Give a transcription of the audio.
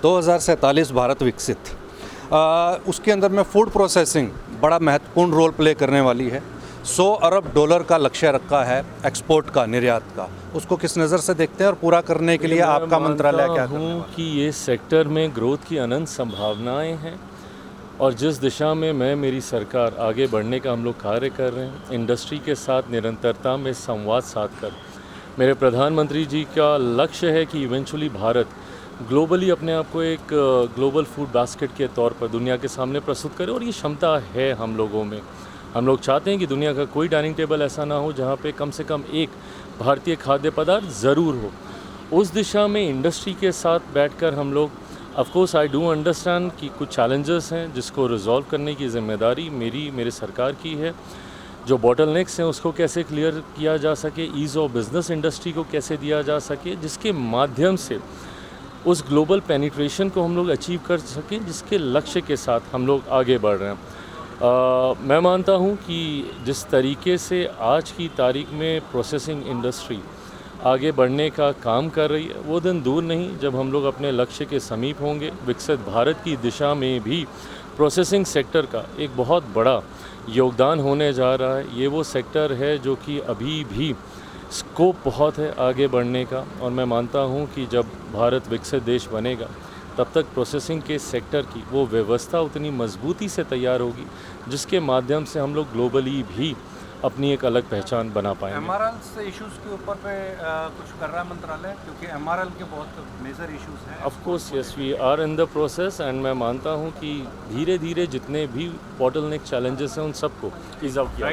2047 भारत विकसित। उसके अंदर में फूड प्रोसेसिंग बड़ा महत्वपूर्ण रोल प्ले करने वाली है। 100 अरब डॉलर का लक्ष्य रखा है एक्सपोर्ट का, निर्यात का। उसको किस नज़र से देखते हैं और पूरा करने के लिए आपका मंत्रालय क्या करने वाला है? कि ये सेक्टर में ग्रोथ की अनंत संभावनाएं हैं और जिस दिशा में मेरी सरकार आगे बढ़ने का हम लोग कार्य कर रहे हैं, इंडस्ट्री के साथ निरंतरता में संवाद साध कर, मेरे प्रधानमंत्री जी का लक्ष्य है कि इवेंचुअली भारत ग्लोबली अपने आप को एक ग्लोबल फूड बास्केट के तौर पर दुनिया के सामने प्रस्तुत करे। और ये क्षमता है हम लोगों में। हम लोग चाहते हैं कि दुनिया का कोई डाइनिंग टेबल ऐसा ना हो जहाँ पे कम से कम एक भारतीय खाद्य पदार्थ ज़रूर हो। उस दिशा में इंडस्ट्री के साथ बैठकर हम लोग, of course I do understand कि कुछ चैलेंजेस हैं जिसको रिजॉल्व करने की जिम्मेदारी मेरे सरकार की है। जो बॉटलनेक्स हैं उसको कैसे क्लियर किया जा सके, ईज़ ऑफ बिज़नेस इंडस्ट्री को कैसे दिया जा सके, जिसके माध्यम से उस ग्लोबल पेनिट्रेशन को हम लोग अचीव कर सकें, जिसके लक्ष्य के साथ हम लोग आगे बढ़ रहे हैं। मैं मानता हूं कि जिस तरीके से आज की तारीख में प्रोसेसिंग इंडस्ट्री आगे बढ़ने का काम कर रही है, वो दिन दूर नहीं जब हम लोग अपने लक्ष्य के समीप होंगे। विकसित भारत की दिशा में भी प्रोसेसिंग सेक्टर का एक बहुत बड़ा योगदान होने जा रहा है। ये वो सेक्टर है जो कि अभी भी स्कोप बहुत है आगे बढ़ने का, और मैं मानता हूँ कि जब भारत विकसित देश बनेगा तब तक प्रोसेसिंग के सेक्टर की वो व्यवस्था उतनी मजबूती से तैयार होगी जिसके माध्यम से हम लोग ग्लोबली भी अपनी एक अलग पहचान बना पाएंगे। एमआरएल से इश्यूज़ के ऊपर पे कुछ कर रहा है मंत्रालय, क्योंकि एमआरएल के बहुत मेजर इश्यूज़ हैं। Of course yes, we are in the process and मैं मानता हूँ कि धीरे धीरे जितने भी बॉटलनेक चैलेंजेस हैं उन सबको ईज़ आउट किया